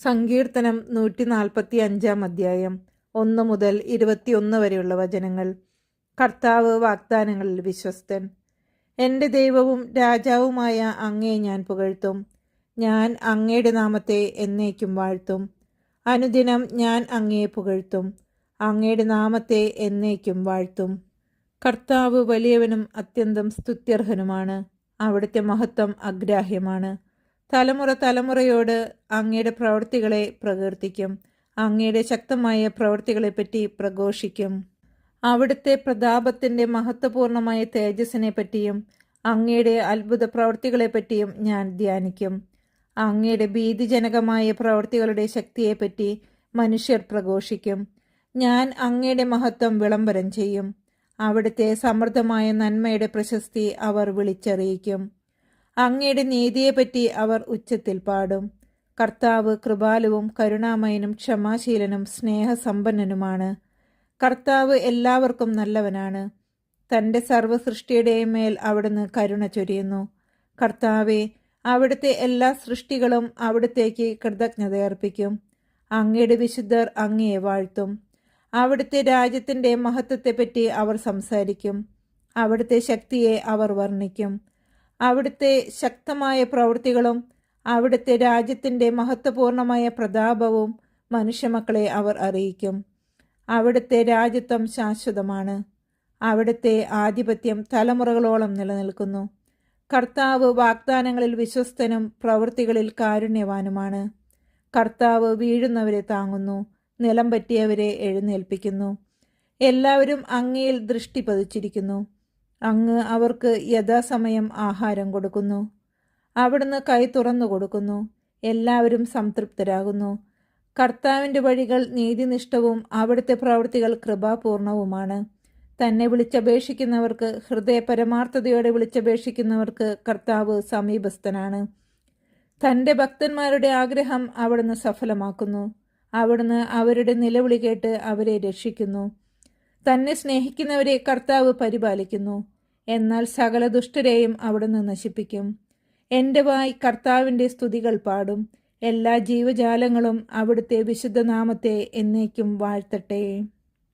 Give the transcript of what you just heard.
സങ്കീർത്തനം 145 അധ്യായം 1 മുതൽ 21 വരെയുള്ള വചനങ്ങൾ. കർത്താവ് വാഗ്ദാനങ്ങളിൽ വിശ്വസ്തൻ. എൻ്റെ ദൈവവും രാജാവുമായ അങ്ങയെ ഞാൻ പുകഴ്ത്തും. ഞാൻ അങ്ങയുടെ നാമത്തെ എന്നേക്കും വാഴ്ത്തും. അനുദിനം ഞാൻ അങ്ങയെ പുകഴ്ത്തും. അങ്ങയുടെ നാമത്തെ എന്നേക്കും വാഴ്ത്തും. കർത്താവ് വലിയവനും അത്യന്തം സ്തുത്യർഹനുമാണ്. അവിടുത്തെ മഹത്വം അഗ്രാഹ്യമാണ്. തലമുറ തലമുറയോട് അങ്ങയുടെ പ്രവൃത്തികളെ പ്രകീർത്തിക്കും. അങ്ങയുടെ ശക്തമായ പ്രവൃത്തികളെപ്പറ്റി പ്രഘോഷിക്കും. അവിടുത്തെ പ്രതാപത്തിൻ്റെ മഹത്വപൂർണമായ തേജസ്സിനെ പറ്റിയും അങ്ങയുടെ അത്ഭുത പ്രവൃത്തികളെപ്പറ്റിയും ഞാൻ ധ്യാനിക്കും. അങ്ങയുടെ ഭീതിജനകമായ പ്രവൃത്തികളുടെ ശക്തിയെപ്പറ്റി മനുഷ്യർ പ്രഘോഷിക്കും. ഞാൻ അങ്ങയുടെ മഹത്വം വിളംബരം ചെയ്യും. അവിടുത്തെ സമൃദ്ധമായ നന്മയുടെ പ്രശസ്തി അവർ വിളിച്ചറിയിക്കും. അങ്ങയുടെ നീതിയെപ്പറ്റി അവർ ഉച്ചത്തിൽ പാടും. കർത്താവ് കൃപാലുവും കരുണാമയനും ക്ഷമാശീലനും സ്നേഹസമ്പന്നനുമാണ്. കർത്താവ് എല്ലാവർക്കും നല്ലവനാണ്. തൻ്റെ സർവ്വസൃഷ്ടിയുടെയും മേൽ അവിടുന്ന് കരുണ ചൊരിയുന്നു. കർത്താവെ, അവിടുത്തെ എല്ലാ സൃഷ്ടികളും അവിടുത്തേക്ക് കൃതജ്ഞതയർപ്പിക്കും. അങ്ങയുടെ വിശുദ്ധർ അങ്ങയെ വാഴ്ത്തും. അവിടുത്തെ രാജ്യത്തിൻ്റെ മഹത്വത്തെപ്പറ്റി അവർ സംസാരിക്കും. അവിടുത്തെ ശക്തിയെ അവർ വർണ്ണിക്കും. അവിടുത്തെ ശക്തമായ പ്രവൃത്തികളും അവിടുത്തെ രാജ്യത്തിൻ്റെ മഹത്വപൂർണമായ പ്രതാപവും മനുഷ്യമക്കളെ അവർ അറിയിക്കും. അവിടുത്തെ രാജ്യത്വം ശാശ്വതമാണ്. അവിടുത്തെ ആധിപത്യം തലമുറകളോളം നിലനിൽക്കുന്നു. കർത്താവ് വാഗ്ദാനങ്ങളിൽ വിശ്വസ്തനും പ്രവൃത്തികളിൽ കാരുണ്യവാനുമാണ്. കർത്താവ് വീഴുന്നവരെ താങ്ങുന്നു, നിലം പറ്റിയവരെ എഴുന്നേൽപ്പിക്കുന്നു. എല്ലാവരും അങ്ങയിൽ ദൃഷ്ടി പതിച്ചിരിക്കുന്നു. അങ്ങ് അവർക്ക് യഥാസമയം ആഹാരം കൊടുക്കുന്നു. അവിടുന്ന് കൈ തുറന്നു കൊടുക്കുന്നു. എല്ലാവരും സംതൃപ്തരാകുന്നു. കർത്താവിൻ്റെ വഴികൾ നീതിനിഷ്ഠവും അവിടുത്തെ പ്രവൃത്തികൾ കൃപാപൂർണവുമാണ്. തന്നെ വിളിച്ചപേക്ഷിക്കുന്നവർക്ക്, ഹൃദയപരമാർത്ഥതയോടെ വിളിച്ചപേക്ഷിക്കുന്നവർക്ക് കർത്താവ് സമീപസ്ഥനാണ്. തൻ്റെ ഭക്തന്മാരുടെ ആഗ്രഹം അവിടുന്ന് സഫലമാക്കുന്നു. അവിടുന്ന് അവരുടെ നിലവിളി കേട്ട് അവരെ രക്ഷിക്കുന്നു. തന്നെ സ്നേഹിക്കുന്നവരെ കർത്താവ് പരിപാലിക്കുന്നു. എന്നാൽ സകല ദുഷ്ടരെയും അവിടുന്ന് നശിപ്പിക്കും. എൻ്റെ വായ് കർത്താവിൻ്റെ സ്തുതികൾ പാടും. എല്ലാ ജീവജാലങ്ങളും അവിടുത്തെ വിശുദ്ധ നാമത്തെ എന്നേക്കും വാഴ്ത്തട്ടെ.